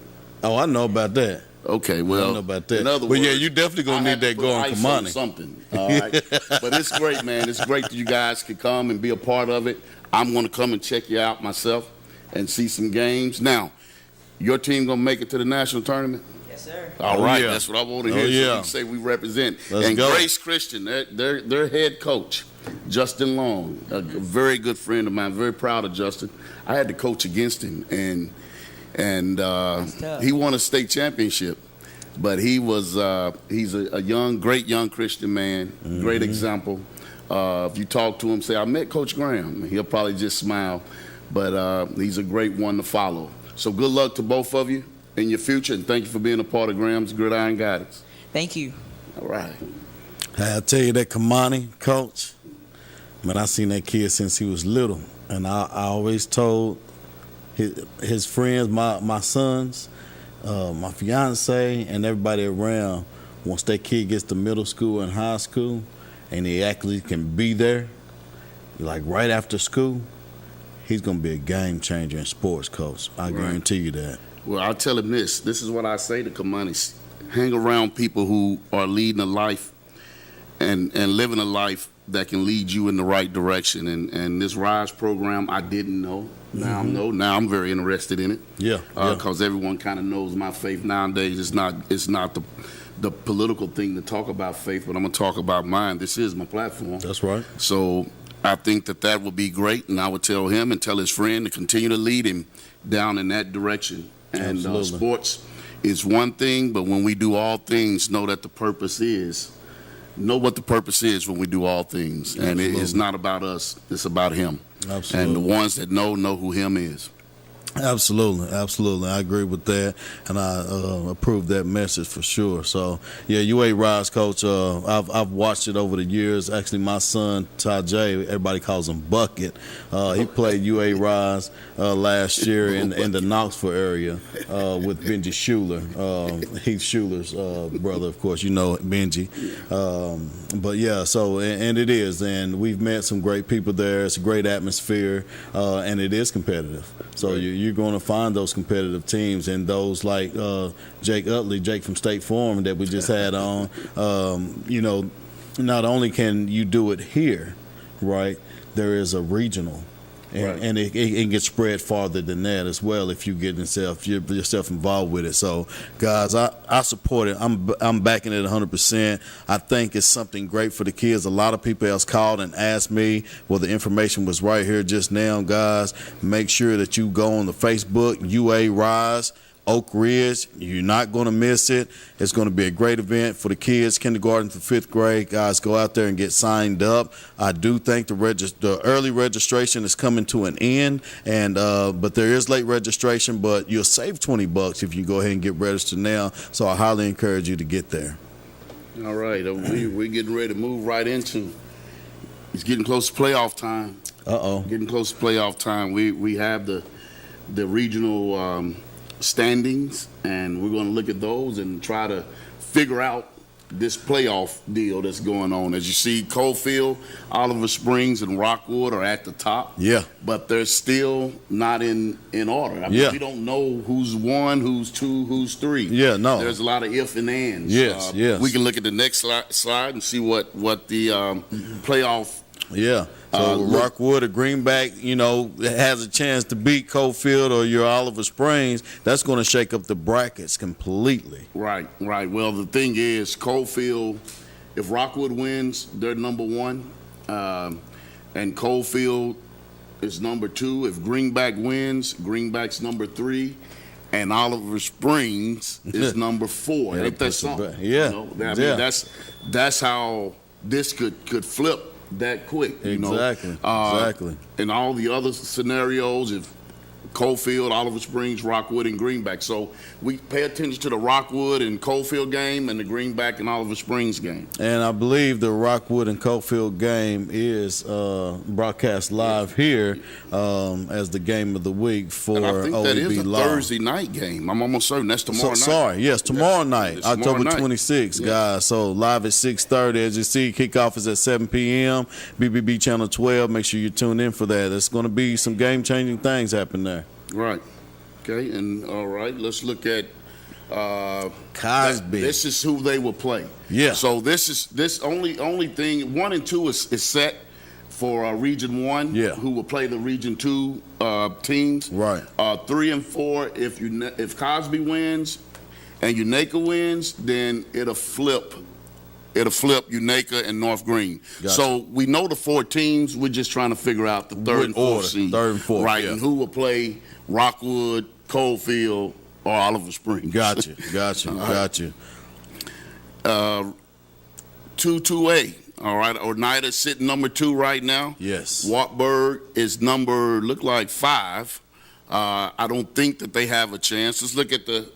Oh, I know about that. Okay, well, I know about that. In other but words, yeah, you definitely gonna need that going Kamani. Something, all right. But it's great, man. It's great that you guys could come and be a part of it. I'm gonna come and check you out myself and see some games. Now, your team gonna make it to the national tournament? Yes, sir. All right, yeah. that's what I want to hear. Oh, So yeah. you can say we represent. Let's go. Grace Christian, their head coach, Justin Long, a very good friend of mine. Very proud of Justin. I had to coach against him, and he won a state championship. But he's a great young Christian man, great example. If you talk to him, say, I met Coach Graham, he'll probably just smile. But he's a great one to follow. So good luck to both of you in your future, and thank you for being a part of Graham's Gridiron Guidance. Thank you. All right. I'll tell you that Kamani, coach, man, I seen that kid since he was little. And I always told his friends, my sons, my fiance, and everybody around, once that kid gets to middle school and high school, and he actually can be there, like right after school, he's going to be a game changer in sports, coach. I guarantee you that. Well, I'll tell him this. This is what I say to Kamani. Hang around people who are leading a life and living a life that can lead you in the right direction. And this RISE program, I didn't know. Now I know. Now I'm very interested in it. Yeah. Because everyone kind of knows my faith nowadays. It's not the political thing to talk about faith, but I'm going to talk about mine. This is my platform. That's right. So I think that would be great, and I would tell him and tell his friend to continue to lead him down in that direction. And sports is one thing, but when we do all things, know what the purpose is when we do all things. And it's not about us, it's about him. Absolutely. And the ones that know who him is. Absolutely. I agree with that, and I approve that message for sure. So, yeah, UA Rise, coach, I've watched it over the years. Actually, my son, Tajay, everybody calls him Bucket. He played UA Rise last year in the Knoxville area with Benji Schuler, Heath Schuler's brother, of course. You know Benji. But, yeah, so, and it is. And we've met some great people there. It's a great atmosphere, and it is competitive. So you're going to find those competitive teams, and those like Jake Utley, Jake from State Farm that we just had on. Not only can you do it here, right, there is a regional. And it gets spread farther than that as well if you get yourself involved with it. So, guys, I support it. I'm backing it 100%. I think it's something great for the kids. A lot of people else called and asked me, well, the information was right here just now, guys. Make sure that you go on the Facebook, UA Rise. Oak Ridge. You're not going to miss it. It's going to be a great event for the kids, kindergarten through 5th grade. Guys, go out there and get signed up. I do think the early registration is coming to an end, and but there is late registration, but you'll save $20 if you go ahead and get registered now. So I highly encourage you to get there. All right, we're getting ready to move right into. It's getting close to playoff time. Getting close to playoff time. We have the regional standings, and we're going to look at those and try to figure out this playoff deal that's going on. As you see, Coalfield, Oliver Springs, and Rockwood are at the top. Yeah. But they're still not in order. I mean, we don't know who's 1, who's 2, who's 3. Yeah, no. There's a lot of if and ands. Yes, yes. We can look at the next slide and see what the playoff. Yeah. So Rockwood or Greenback, has a chance to beat Coalfield or your Oliver Springs. That's going to shake up the brackets completely. Right. Well, the thing is, Coalfield, if Rockwood wins, they're number 1, and Coalfield is number 2. If Greenback wins, Greenback's number 3, and Oliver Springs is number 4. Ain't that something? Yeah. I mean, that's how this could flip that quick. Exactly. And all the other scenarios, if Coalfield, Oliver Springs, Rockwood, and Greenback. So we pay attention to the Rockwood and Coalfield game and the Greenback and Oliver Springs game. And I believe the Rockwood and Coalfield game is broadcast live here as the game of the week for and I think OEB that is a Live. Thursday night game. I'm almost certain that's tomorrow night. Sorry, yes, tomorrow night, It's tomorrow October night. 26th, Yeah. guys. So live at 6:30. As you see, kickoff is at 7 p.m. BBB Channel 12. Make sure you tune in for that. There's going to be some game-changing things happen there. Right. Okay. And all right, let's look at Cosby. This is who they will play. Yeah. So this only thing 1 and 2 is set for Region 1. Yeah. Who will play the Region 2 teams. Right. 3 and 4. If Cosby wins and Unaka wins, then it'll flip Unaka and North Green. Gotcha. So we know the 4 teams. We're just trying to figure out the 3rd and 4th seed. 3rd and 4th. Right. Yeah. And who will play Rockwood, Coalfield, or Oliver Springs. Gotcha. Right. 2-2A. All right. Oneida's sitting number 2 right now. Yes. Wartburg is look like 5. I don't think that they have a chance. Let's look at the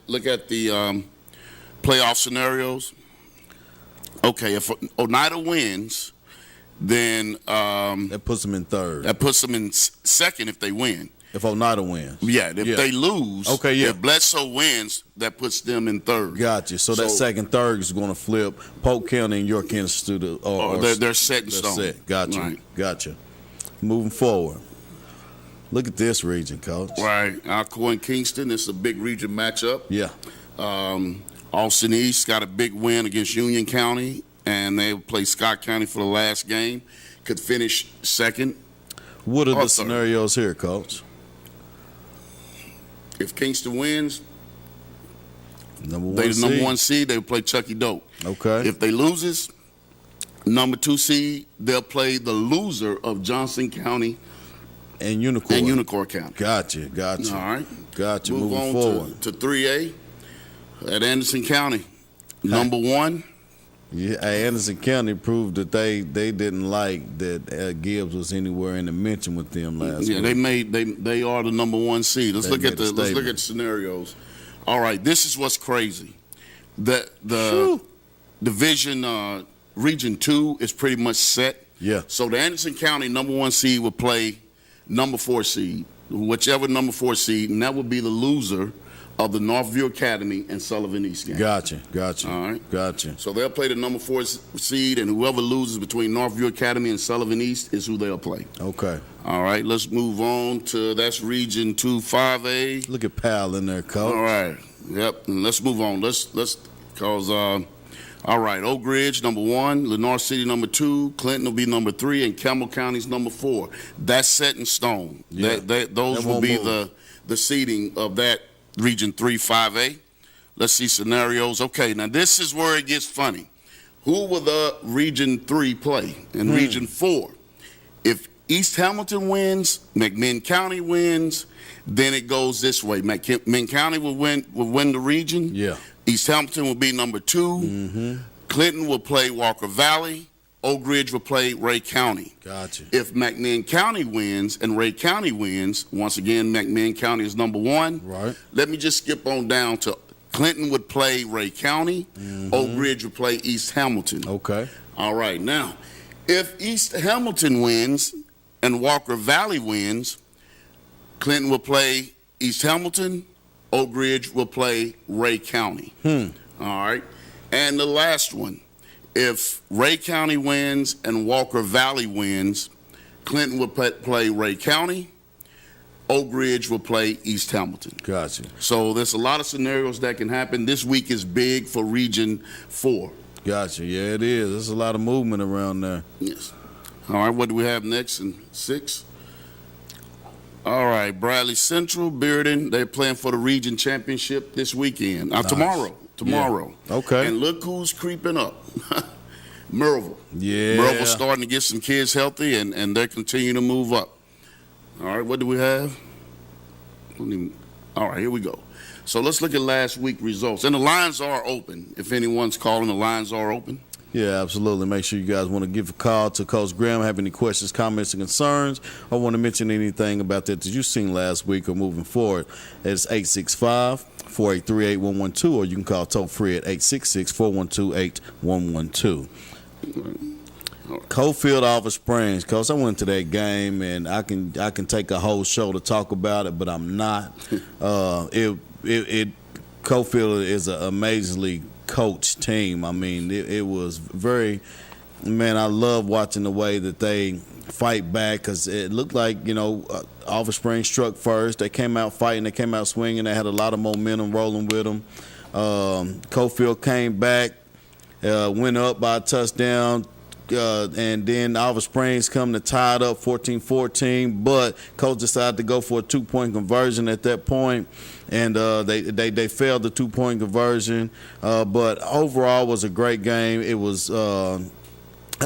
playoff scenarios. Okay, if Oneida wins, then that puts them in 3rd. That puts them in 2nd if they win. If Oneida wins. Yeah, if they lose, okay, yeah. If Bledsoe wins, that puts them in 3rd. Gotcha. So that 2nd, 3rd is going to flip Polk County and York Institute. They're set in stone. Set. Gotcha. Right. Gotcha. Moving forward. Look at this region, Coach. Right. Alcoa and Kingston, it's a big region matchup. Yeah. Austin East got a big win against Union County, and they play Scott County for the last game. Could finish 2nd. What are the scenarios here, Coach? If Kingston wins, number one seed, they play Chucky Dope. Okay. If they loses, number 2 seed, they'll play the loser of Johnson County and Unicor County. Gotcha. All right. Gotcha. Move Moving on forward to 3A at Anderson County. Number 1. Yeah, Anderson County proved that they didn't like that Gibbs was anywhere in the mention with them last week. Yeah, they are the number 1 seed. Let's look at the scenarios. All right, this is what's crazy. The division Region 2 is pretty much set. Yeah. So the Anderson County number 1 seed will play number 4 seed, whichever number 4 seed, and that would be the loser of the Northview Academy and Sullivan East game. Gotcha. All right. Gotcha. So they'll play the number 4 seed, and whoever loses between Northview Academy and Sullivan East is who they'll play. Okay. All right, let's move on to that's Region 2 5A. Look at Powell in there, Coach. All right. Yep. And let's move on. Let's cause all right, Oak Ridge number 1, Lenore City number 2, Clinton will be number 3, and Campbell County's number 4. That's set in stone. Yeah. Those will be the seeding of that Region 3 5A. Let's see scenarios. Okay, now this is where it gets funny. Who will the Region 3 play? In Region 4, if East Hamilton wins, McMinn County wins, then it goes this way. McMinn County will win the region. Yeah. East Hamilton will be number 2. Mm-hmm. Clinton will play Walker Valley. Oak Ridge will play Ray County. Gotcha. If McMinn County wins and Ray County wins, once again, McMinn County is number 1. Right. Let me just skip on down to Clinton would play Ray County. Mm-hmm. Oak Ridge would play East Hamilton. Okay. All right. Now, if East Hamilton wins and Walker Valley wins, Clinton will play East Hamilton. Oak Ridge will play Ray County. All right. And the last one, if Ray County wins and Walker Valley wins, Clinton will play Ray County. Oak Ridge will play East Hamilton. Gotcha. So there's a lot of scenarios that can happen. This week is big for Region 4. Gotcha. Yeah, it is. There's a lot of movement around there. Yes. All right, what do we have next in 6? All right, Bradley Central, Bearden, they're playing for the region championship this weekend. Nice. Tomorrow. Yeah. Okay. And look who's creeping up. Merville. Yeah. Merville's starting to get some kids healthy, and they're continuing to move up. All right, what do we have? All right, here we go. So let's look at last week's results. And the lines are open. If anyone's calling, the lines are open. Yeah, absolutely. Make sure you guys want to give a call to Coach Graham, have any questions, comments, and concerns, or want to mention anything about that you've seen last week or moving forward. It's 865-483-8112, or you can call toll free at 866-412-8112. Cofield Olive Springs, Coach. I went to that game, and I can take a whole show to talk about it, but I'm not. Cofield is an amazingly coached team. I mean, it was very. Man, I love watching the way that they fight back, because it looked like, Olive Springs struck first. They came out fighting. They came out swinging. They had a lot of momentum rolling with them. Cofield came back, went up by a touchdown. And then Olive Springs come to tie it up 14-14, but Coach decided to go for a 2-point conversion at that point, and they failed the 2-point conversion. But overall, it was a great game. It was, I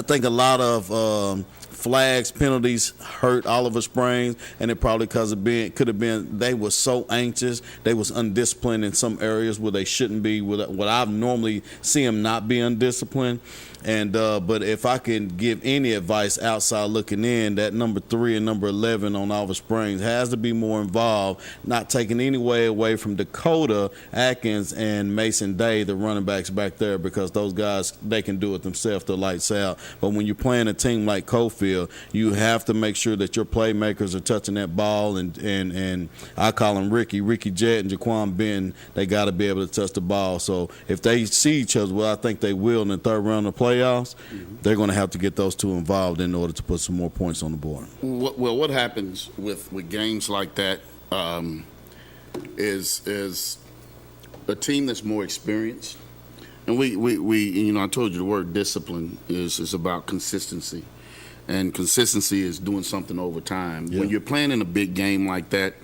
think, a lot of flags, penalties hurt Olive Springs, and it probably could have been they were so anxious, they was undisciplined in some areas where they shouldn't be. What I normally see them not be undisciplined. And but if I can give any advice outside looking in, that number 3 and number 11 on Olive Springs has to be more involved, not taking any way away from Dakota Atkins and Mason Day, the running backs back there, because those guys, they can do it themselves to lights out. But when you're playing a team like Cofield, you have to make sure that your playmakers are touching that ball, and I call them Ricky Jett and Jaquan Benton. They got to be able to touch the ball. So if they see each other, well, I think they will in the third round of play. They're going to have to get those two involved in order to put some more points on the board. Well, what happens with games like that is a team that's more experienced, and we I told you the word discipline is about consistency, and consistency is doing something over time. Yeah. When you're playing in a big game like that,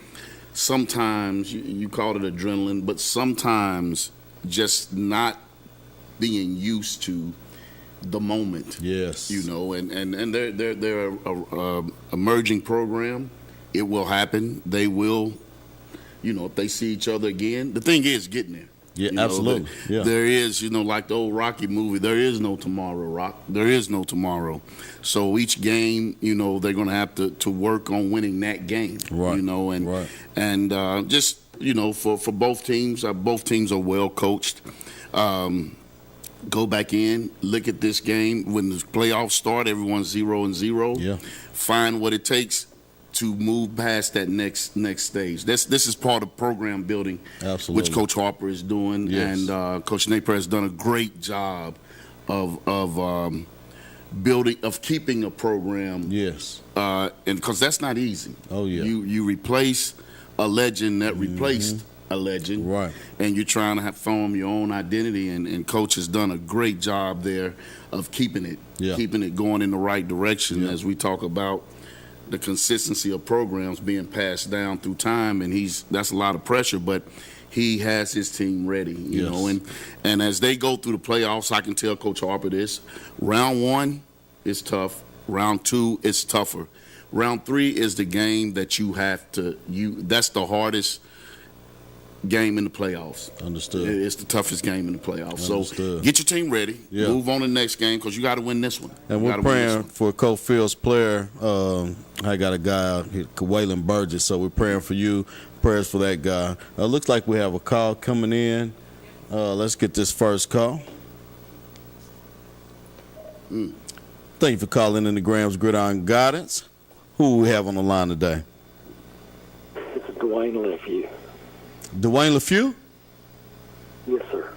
sometimes you call it adrenaline, but sometimes just not being used to the moment. Yes. And they're a emerging program. It will happen. They will, if they see each other again. The thing is getting there. Yeah, absolutely. There is, like the old Rocky movie, there is no tomorrow, Rock. There is no tomorrow. So each game, they're going to have to work on winning that game. Right. And just, for both teams are well coached. Go back in, look at this game. When the playoffs start, everyone's 0-0. Yeah. Find what it takes to move past that next stage. This is part of program building, absolutely, which Coach Harper is doing, yes, and Coach Napier has done a great job of building, of keeping a program. Yes. And because that's not easy. Oh yeah. You replace a legend that replaced a legend, right? And you're trying to form your own identity, and Coach has done a great job there of keeping it going in the right direction, as we talk about the consistency of programs being passed down through time, and that's a lot of pressure, but he has his team ready, you know, and as they go through the playoffs, I can tell Coach Harper this: round 1 is tough, round 2 is tougher. Round 3 is the game that you have to that's the hardest game in the playoffs. Understood. It's the toughest game in the playoffs. Understood. So get your team ready. Yeah. Move on to the next game because you got to win this one. And You we're gotta win this praying one. for Coach Fields' player. I got a guy out here, Waylon Burgess, so we're praying for you. Prayers for that guy. Looks like we have a call coming in. Let's get this first call. Thank you for calling in the Graham's Gridiron Guidance. Who we have on the line today? This is Dwayne Lefew. Dwayne LeFew? Yes, sir.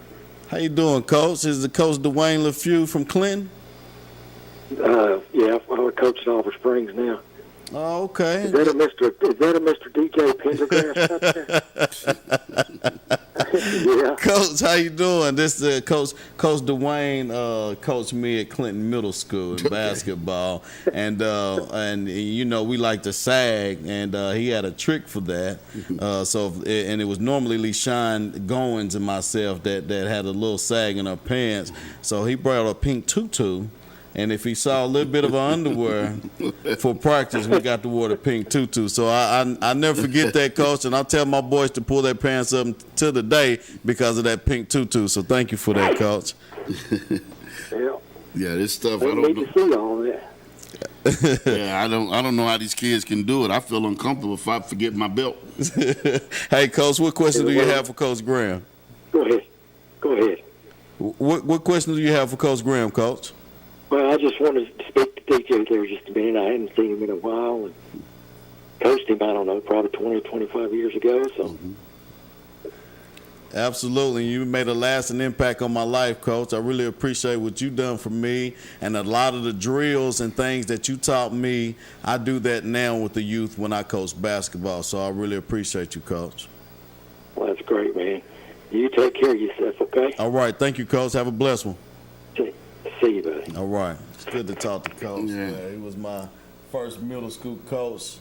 How you doing, Coach? Is the Coach Dwayne LeFew from Clinton? Yeah, I coach at Oliver Springs now. Oh, okay. Is that a Mr. DJ Pendergrass up there? Yeah. Coach, how you doing? This is Coach Dwayne coached me at Clinton Middle School in basketball, and you know we like to sag, and he had a trick for that. And it was normally LeSean Goins and myself that had a little sag in our pants. So he brought a pink tutu. And if he saw a little bit of our underwear for practice, we got to wear the pink tutu. So I never forget that, Coach, and I tell my boys to pull their pants up to the day because of that pink tutu. So thank you for that, Coach. Yeah, this stuff. We need to see all that. Yeah, I don't know how these kids can do it. I feel uncomfortable if I forget my belt. Hey, Coach, what question do you have for Coach Graham? Go ahead. What question do you have for Coach Graham, Coach? Well, I just wanted to speak to DJ there just a minute. I hadn't seen him in a while and coached him, I don't know, probably 20 or 25 years ago. So. Absolutely. You made a lasting impact on my life, Coach. I really appreciate what you've done for me, and a lot of the drills and things that you taught me, I do that now with the youth when I coach basketball. So I really appreciate you, Coach. Well, that's great, man. You take care of yourself, okay? All right. Thank you, Coach. Have a blessed one. See you, buddy. All right. It's good to talk to Coach. Yeah. He was my first middle school coach,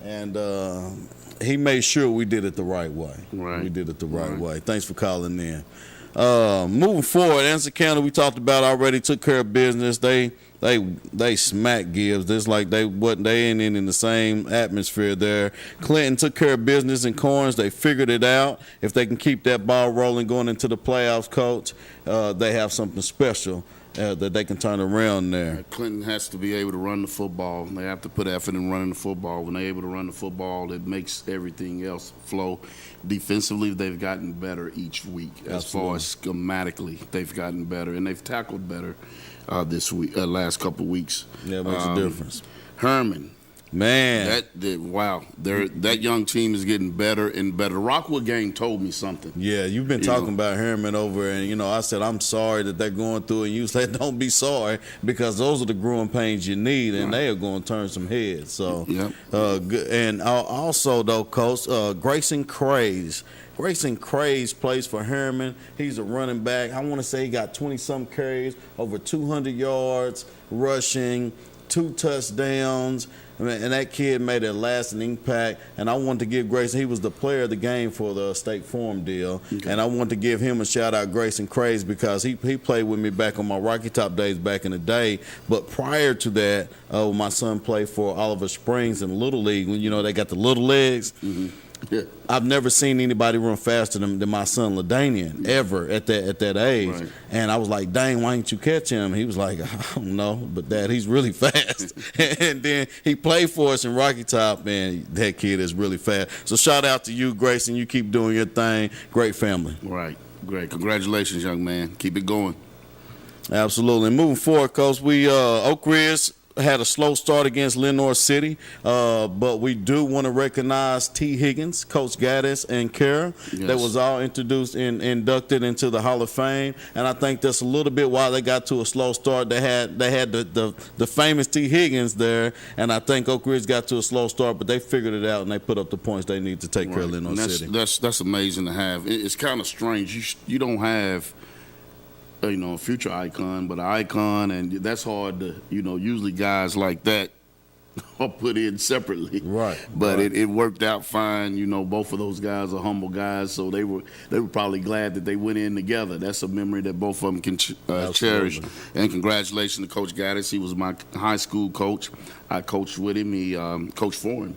and he made sure we did it the right way. Right. We did it the right way. Thanks for calling in. Moving forward, Anderson County, we talked about already, took care of business. They smack Gibbs. It's like they ain't in the same atmosphere there. Clinton took care of business in Corns. They figured it out. If they can keep that ball rolling going into the playoffs, Coach, they have something special that they can turn around there. Clinton has to be able to run the football. They have to put effort in running the football. When they're able to run the football, it makes everything else flow. Defensively, they've gotten better each week. As far as schematically, they've gotten better, and they've tackled better this week, last couple of weeks. Yeah, it makes a difference. Herman. Man. That young team is getting better and better. The Rockwood game told me something. Yeah, you've been talking about Herman over, and, I said, I'm sorry that they're going through it. And you said, don't be sorry, because those are the growing pains you need, and they are going to turn some heads. So, and also, though, Coach, Grayson Craze. Grayson Craze plays for Herman. He's a running back. I want to say he got 20-something carries, over 200 yards, rushing, 2 touchdowns. And that kid made a lasting impact. And I wanted to give Grayson, he was the player of the game for the State Farm deal. Okay. And I wanted to give him a shout-out, Grayson Craze, because he played with me back on my Rocky Top days back in the day. But prior to that, my son played for Oliver Springs in Little League. When, they got the little legs. Mm-hmm. Yeah. I've never seen anybody run faster than my son LaDanian ever at that age. Right. And I was like, dang, why didn't you catch him? He was like, I don't know, but Dad, he's really fast. And then he played for us in Rocky Top, and that kid is really fast. So shout out to you, Grayson. You keep doing your thing. Great family. Right. Great. Congratulations, young man. Keep it going. Absolutely. And moving forward, Coach, we Oak Ridge had a slow start against Lenoir City, but we do want to recognize T. Higgins, Coach Gaddis, and Kara. Yes. That was all introduced and inducted into the Hall of Fame, and I think that's a little bit why they got to a slow start. They had the famous T. Higgins there, and I think Oak Ridge got to a slow start, but they figured it out and they put up the points they need to take care of Lenoir City. That's amazing to have. It's kind of strange. You don't have a future icon, but an icon, and that's hard to, usually guys like that, or put in separately. Right. But right. it worked out fine. You know, both of those guys are humble guys, so they were probably glad that they went in together. That's a memory that both of them can cherish. And congratulations to Coach Gaddis. He was my high school coach. I coached with him. He coached for him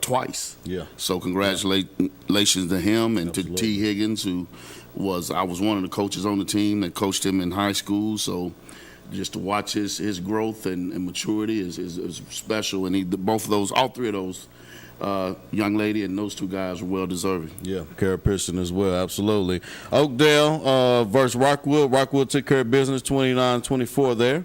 twice. Yeah. So congratulations to him and Absolutely. to T. Higgins, who I was one of the coaches on the team that coached him in high school. So just to watch his growth and maturity is special. And both of those, all three of those, young lady and those two guys are well deserving. Yeah, Kara Pearson as well, absolutely. Oakdale versus Rockwood. Rockwood took care of business 29-24 there.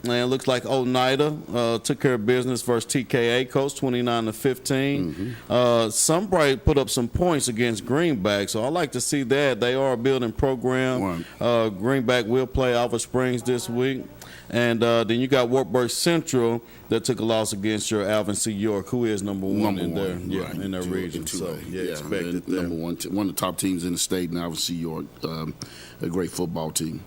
And it looks like Oneida took care of business versus TKA, Coach, 29-15. Sunbright put up some points against Greenback, so I like to see that. They are a building program. Greenback will play Alva Springs this week. And then you got Wartburg Central that took a loss against your Alvin C. York, who is number one in their region. So, expected that. Number one, one of the top teams in the state, and Alvin C. York, a great football team.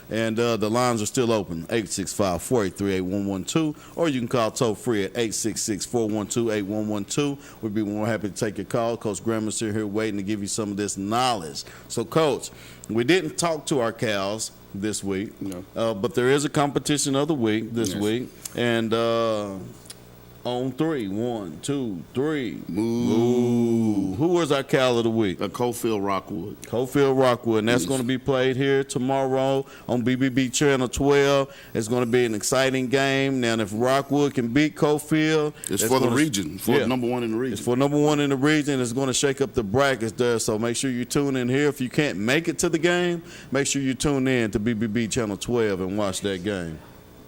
And the lines are still open, 865-483-8112, or you can call toll-free at 866-412-8112. We'd be more happy to take your call. Coach Graham is here waiting to give you some of this knowledge. So, Coach, we didn't talk to our cows this week, but there is a competition of the week this week. And on three, 1, 2, 3. Moo. Who was our cow of the week? Cofield Rockwood. Cofield Rockwood, and that's going to be played here tomorrow on BBB Channel 12. It's going to be an exciting game. Now, if Rockwood can beat Cofield, it's for the region, number one in the region. It's for number one in the region. It's going to shake up the brackets there, so make sure you tune in here. If you can't make it to the game, make sure you tune in to BBB Channel 12 and watch that game.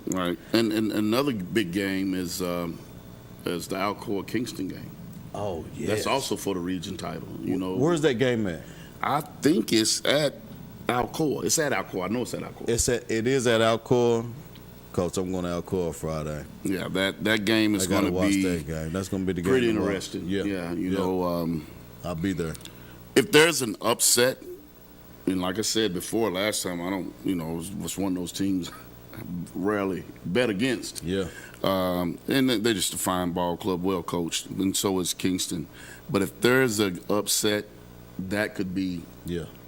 Right, and another big game is the Alcoa Kingston game. Oh, yeah. That's also for the region title. You know, where's that game at? I think it's at Alcoa. It's at Alcoa. I know it's at Alcoa. It is at Alcoa. Coach, I'm going to Alcoa Friday. Yeah, that game is going to be that game. That's going to be the game. Pretty interesting. Yeah. You know, I'll be there. If there's an upset, and like I said before, last time it was one of those teams I rarely bet against. Yeah. And they're just a fine ball club, well coached, and so is Kingston. But if there's an upset, that could be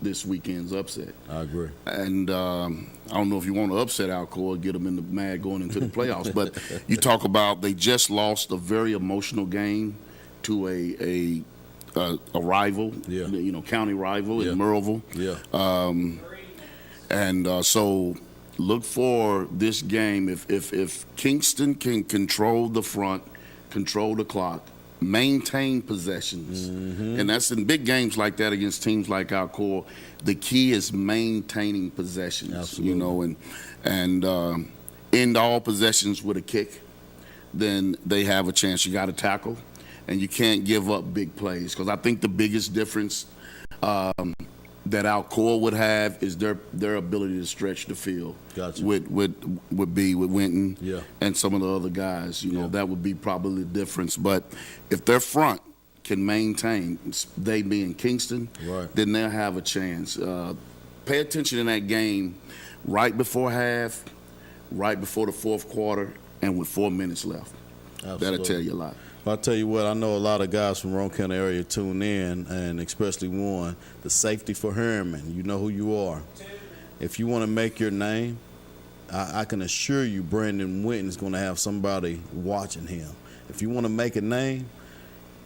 this weekend's upset. I agree. And I don't know if you want to upset Alcoa, get them in the mad going into the playoffs, but you talk about they just lost a very emotional game to a rival, county rival in Merrillville. So look for this game. If Kingston can control the front, control the clock, maintain possessions, and that's in big games like that against teams like Alcoa, the key is maintaining possessions. Absolutely. You know, and end all possessions with a kick, then they have a chance. You got to tackle, and you can't give up big plays, because I think the biggest difference that Alcoa would have is their ability to stretch the field. Gotcha. With Winton and some of the other guys. You know, that would be probably the difference. But if their front can maintain, they being Kingston, then they'll have a chance. Pay attention in that game right before half, right before the fourth quarter, and with 4 minutes left. Absolutely. That'll tell you a lot. I'll tell you what, I know a lot of guys from Roane County area tune in, and especially one, the safety for Harriman. You know who you are. If you want to make your name, I can assure you Brandon Winton is going to have somebody watching him. If you want to make a name,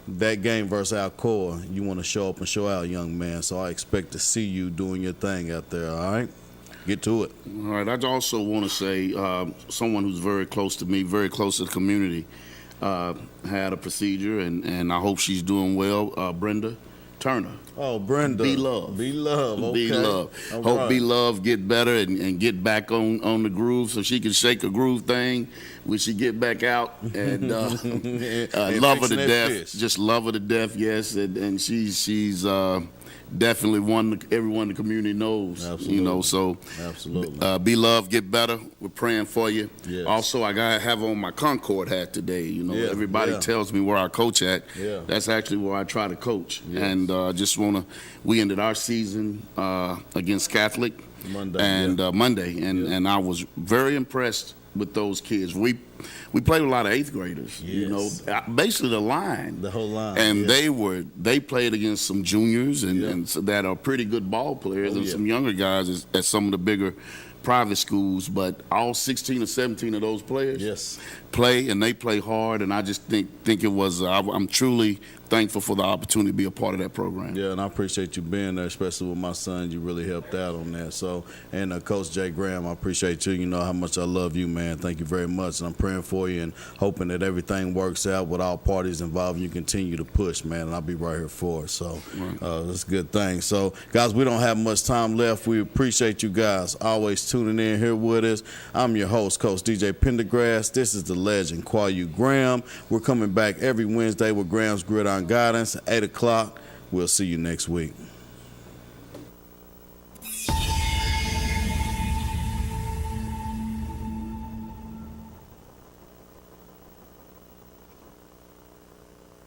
that game versus Alcoa, you want to show up and show out, young man. So I expect to see you doing your thing out there, all right? Get to it. All right. I also want to say someone who's very close to me, very close to the community, had a procedure, and I hope she's doing well. Brenda Turner. Oh, Brenda. Be Love. Be Love. Okay. Be Love. All Hope right. Be Love get better and get back on the groove so she can shake a groove thing when she get back out. And love her to death. Fish. Just love her to death, yes. And she's definitely one everyone in the community knows. Absolutely. You know, so absolutely. Be Love, get better. We're praying for you. Yes. Also, I gotta have on my Concord hat today. You know, everybody tells me where I coach at. Yeah. That's actually where I try to coach. Yes. And just we ended our season against Catholic Monday, and Monday, and I was very impressed with those kids. We played with a lot of 8th graders, you know, basically the line. The whole line. And they played against some juniors and so that are pretty good ball players and some younger guys at some of the bigger private schools, but all 16 or 17 of those players play, and they play hard, and I just think it was, I'm truly thankful for the opportunity to be a part of that program. Yeah, and I appreciate you being there, especially with my son. You really helped out on that. So, and Coach Jay Graham, I appreciate you. You know how much I love you, man. Thank you very much, and I'm praying for you and hoping that everything works out with all parties involved. You continue to push, man, and I'll be right here for it. So, that's a good thing. So, guys, we don't have much time left. We appreciate you guys always tuning in here with us. I'm your host, Coach DJ Pendergrass. This is the legend, Kwayu Graham. We're coming back every Wednesday with Graham's Gridiron Guidance at 8 o'clock. We'll see you next week.